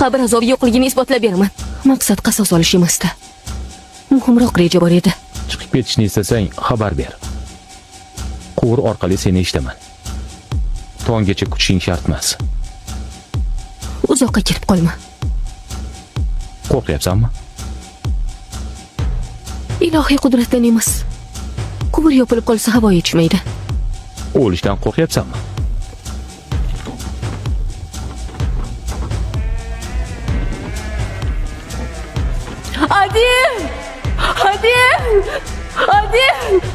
qabr azobi yo'qligini isbotlab beraman. Maqsad qasos olish emasdi. Muhimroq reja bor edi. Chiqib ketishni istasang xabar ber. Quvur orqali seni eshitaman. Tonggacha kutishing shart emas. Uzoqqa kirib qolma. Qo'rqyapsanmi? Ilohiy qudratdan emas. Quvur yopilib qolsa havo yetishmaydi. O'lishdan qo'rqyapsanmi? Adil! Adil! Adil!